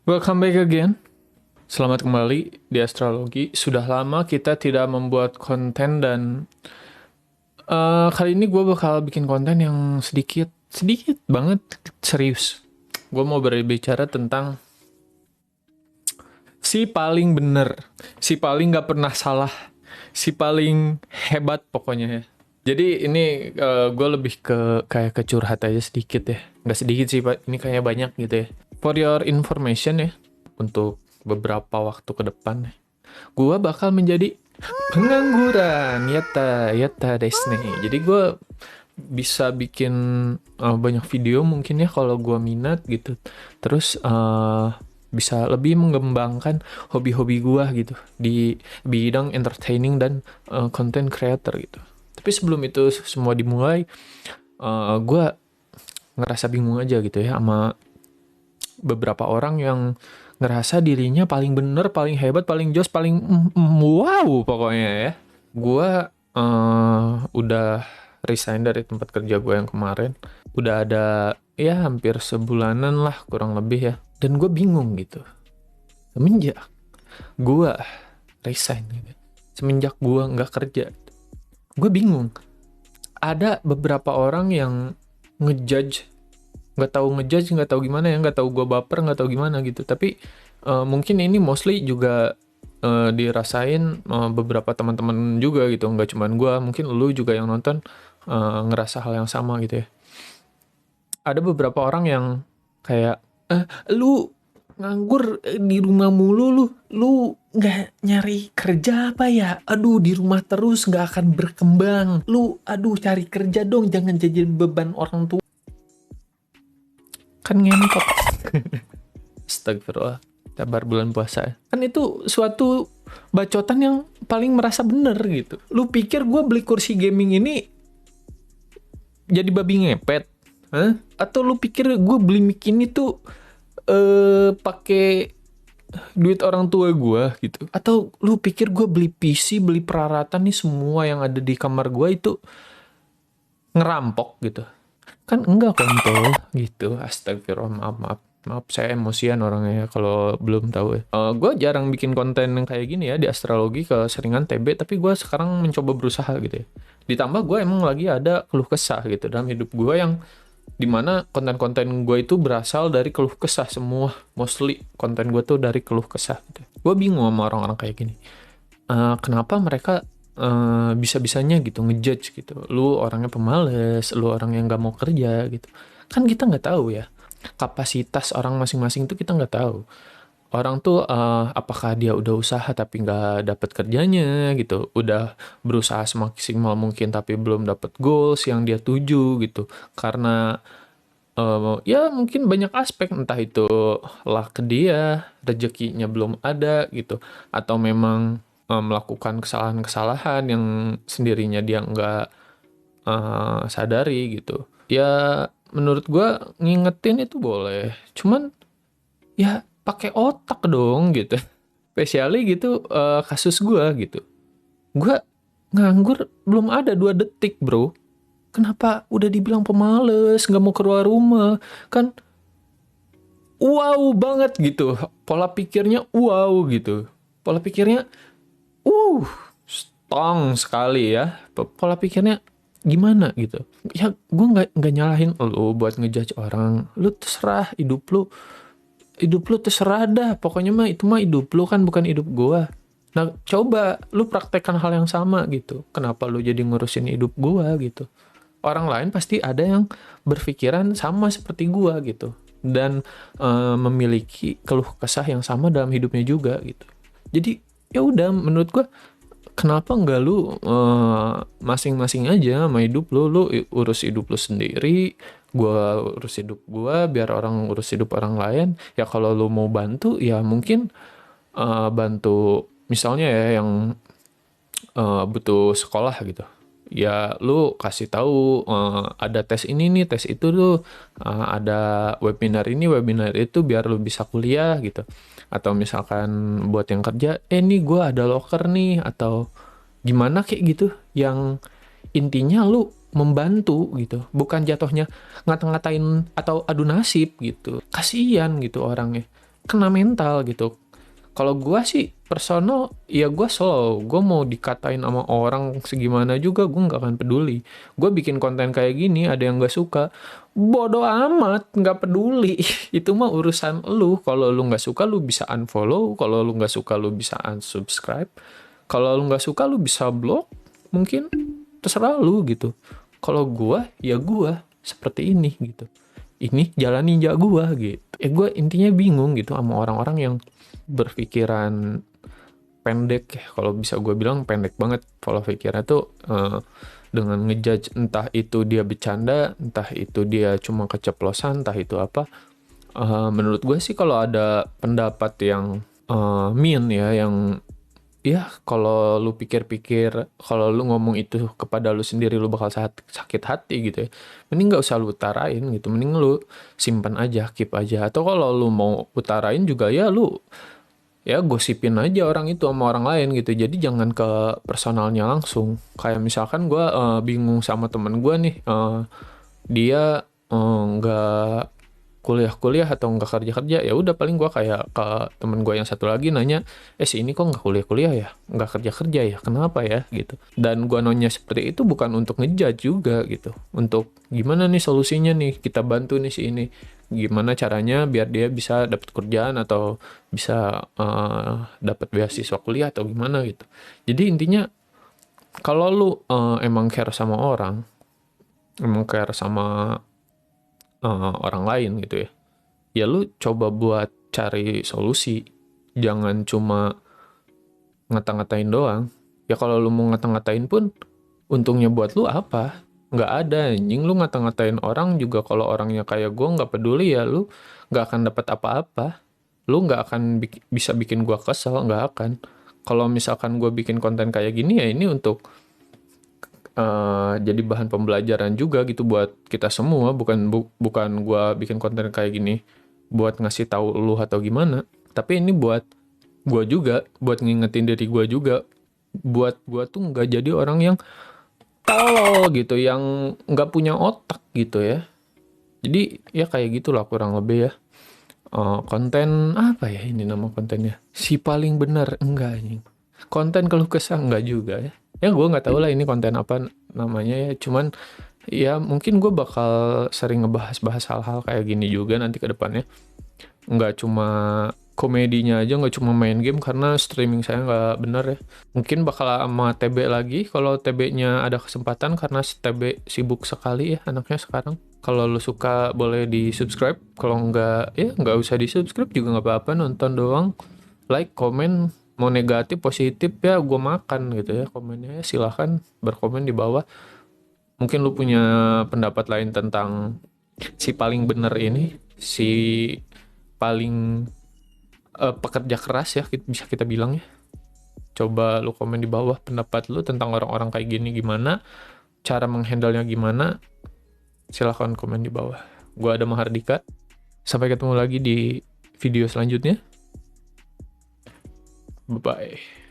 Welcome back again. Selamat kembali di Astrologi. Sudah lama kita tidak membuat konten dan kali ini gue bakal bikin konten yang sedikit banget serius. Gue mau berbicara tentang si paling bener, si paling gak pernah salah, si paling hebat pokoknya ya. Jadi ini gue lebih ke kayak ke curhat aja sedikit ya. Nggak sedikit sih Pak, ini kayaknya banyak gitu ya. For your information ya, untuk beberapa waktu ke depan, gue bakal menjadi pengangguran. Yata, yata desu ne. Jadi gue bisa bikin banyak video mungkin ya kalau gue minat gitu. Terus bisa lebih mengembangkan hobi-hobi gue gitu di bidang entertaining dan content creator gitu. Tapi sebelum itu semua dimulai, gue ngerasa bingung aja gitu ya sama beberapa orang yang ngerasa dirinya paling bener, paling hebat, paling jos, paling wow pokoknya ya. Gue udah resign dari tempat kerja gue yang kemarin. Udah ada ya hampir sebulanan lah kurang lebih ya. Dan gue bingung gitu. Semenjak gue resign gitu. Semenjak gue nggak kerja. Gue bingung. Ada beberapa orang yang ngejudge, nggak tahu gimana ya, nggak tahu gue baper, nggak tahu gimana gitu. Tapi mungkin ini mostly juga dirasain beberapa teman-teman juga gitu, nggak cuman gue, mungkin lu juga yang nonton ngerasa hal yang sama gitu ya. Ada beberapa orang yang kayak lu nganggur di rumah mulu, lu nggak nyari kerja apa ya? Aduh, di rumah terus nggak akan berkembang. Lu aduh, cari kerja dong, jangan jadi beban orang tua. Kan ngentot. Astagfirullah, kabar bulan puasa. Kan itu suatu bacotan yang paling merasa bener gitu. Lu pikir gue beli kursi gaming ini jadi babi ngepet? Hah? Atau lu pikir gue beli mic ini tuh pakai duit orang tua gue gitu? Atau lu pikir gue beli PC, beli peralatan nih semua yang ada di kamar gue itu ngerampok gitu? Kan enggak kontol gitu. Astagfirullah, maaf saya emosian orangnya ya kalau belum tahu ya. Gue jarang bikin konten yang kayak gini ya di astrologi, keseringan TB, tapi gue sekarang mencoba berusaha gitu ya. Ditambah gue emang lagi ada keluh kesah gitu dalam hidup gue, yang dimana konten-konten gue itu berasal dari keluh kesah semua. Mostly konten gue tuh dari keluh kesah gitu. Gue bingung sama orang-orang kayak gini. Kenapa mereka bisa-bisanya gitu ngejudge gitu, lu orangnya pemalas, lu orang yang gak mau kerja gitu. Kan kita nggak tahu ya kapasitas orang masing-masing, tuh kita nggak tahu. Orang tuh apakah dia udah usaha tapi nggak dapat kerjanya gitu, udah berusaha semaksimal mungkin tapi belum dapat goals yang dia tuju gitu, karena ya mungkin banyak aspek, entah itu luck dia, rezekinya belum ada gitu, atau memang melakukan kesalahan-kesalahan yang sendirinya dia nggak sadari gitu. Ya menurut gua ngingetin itu boleh, cuman ya pakai otak dong gitu. Spesialnya gitu kasus gua gitu. Gua nganggur belum ada 2 detik bro. Kenapa udah dibilang pemales, nggak mau keluar rumah? Kan wow banget gitu. Pola pikirnya wow gitu. Pola pikirnya uh strong sekali ya. Pola pikirnya gimana gitu. Ya gue nggak nyalahin lu buat ngejudge orang. Lu terserah, hidup lu terserah dah. Pokoknya mah itu mah hidup lu, kan bukan hidup gua. Nah, coba lu praktekkan hal yang sama gitu. Kenapa lu jadi ngurusin hidup gua gitu? Orang lain pasti ada yang berpikiran sama seperti gua gitu, dan memiliki keluh kesah yang sama dalam hidupnya juga gitu. Jadi ya udah, menurut gua kenapa nggak lu masing-masing aja sama hidup lu, urus hidup lu sendiri, gua urus hidup gua, biar orang urus hidup orang lain. Ya kalau lu mau bantu ya mungkin bantu misalnya ya yang butuh sekolah gitu, ya lu kasih tahu ada tes ini nih, tes itu tuh, ada webinar ini, webinar itu, biar lu bisa kuliah gitu. Atau misalkan buat yang kerja, nih gue ada loker nih, atau gimana kayak gitu, yang intinya lu membantu gitu, bukan jatuhnya ngata-ngatain atau adu nasib gitu. Kasian gitu orangnya. kena mental gitu. Kalau gua sih personal, ya gua slow. Gua mau dikatain sama orang segimana juga gua nggak akan peduli. Gua bikin konten kayak gini, ada yang nggak suka, bodoh amat, nggak peduli. Itu mah urusan lu. Kalau lu nggak suka, lu bisa unfollow. Kalau lu nggak suka, lu bisa unsubscribe. Kalau lu nggak suka, lu bisa block. Mungkin terserah lu gitu. Kalau gua, ya gua seperti ini gitu. Ini jalan ninja gua gitu. Gua intinya bingung gitu sama orang-orang yang berpikiran pendek ya, kalau bisa gue bilang pendek banget pola pikirnya tuh, dengan ngejudge entah itu dia bercanda, entah itu dia cuma keceplosan, entah itu apa. Menurut gue sih kalau ada pendapat yang mean ya, yang ya kalau lu pikir-pikir, kalau lu ngomong itu kepada lu sendiri lu bakal sakit hati gitu ya, mending nggak usah lu utarain gitu, mending lu simpan aja, keep aja. Atau kalau lu mau utarain juga ya lu ya gosipin aja orang itu sama orang lain gitu. Jadi jangan ke personalnya langsung. Kayak misalkan gue bingung sama temen gue nih, dia nggak kuliah-kuliah atau nggak kerja-kerja, ya udah paling gue kayak ke temen gue yang satu lagi nanya, si ini kok nggak kuliah-kuliah ya, nggak kerja-kerja ya, kenapa ya gitu. Dan gue nanya seperti itu bukan untuk ngejudge juga gitu, untuk gimana nih solusinya nih, kita bantu nih si ini, gimana caranya biar dia bisa dapat kerjaan atau bisa dapat beasiswa kuliah atau gimana gitu. Jadi intinya kalau lu emang care sama orang, emang care sama orang lain gitu ya, ya lu coba buat cari solusi. Jangan cuma ngata-ngatain doang. Ya kalau lu mau ngata-ngatain pun, untungnya buat lu apa? Nggak ada anjing. Lu ngata-ngatain orang juga, kalau orangnya kayak gue nggak peduli, ya lu nggak akan dapat apa-apa. Lu nggak akan bisa bikin gue kesel, nggak akan. Kalau misalkan gue bikin konten kayak gini, ya ini untuk jadi bahan pembelajaran juga gitu buat kita semua. Bukan gue bikin konten kayak gini buat ngasih tahu lu atau gimana, tapi ini buat gue juga, buat ngingetin diri gue juga, buat gue tuh nggak jadi orang yang tolol gitu, yang nggak punya otak gitu ya. Jadi ya kayak gitulah kurang lebih ya. Konten apa ya ini nama kontennya, si paling benar enggak anjing, konten keluh kesah enggak juga ya. Ya gue nggak tahu lah ini konten apa namanya ya, cuman ya mungkin gue bakal sering ngebahas-bahas hal-hal kayak gini juga nanti ke depannya. Nggak cuma komedinya aja, nggak cuma main game, karena streaming saya nggak bener ya. Mungkin bakal sama TB lagi kalau TB-nya ada kesempatan, karena si TB sibuk sekali ya anaknya sekarang. Kalau lu suka boleh di subscribe, kalau nggak ya nggak usah di subscribe juga nggak apa-apa, nonton doang. Like, komen, mau negatif positif ya gue makan gitu ya komennya, ya silahkan berkomen di bawah. Mungkin lu punya pendapat lain tentang si paling bener ini, si paling pekerja keras ya, bisa kita bilang ya. Coba lu komen di bawah pendapat lu tentang orang-orang kayak gini gimana, cara menghandle-nya gimana. Silahkan komen di bawah. Gua Adam Mahardika, sampai ketemu lagi di video selanjutnya. Bye bye.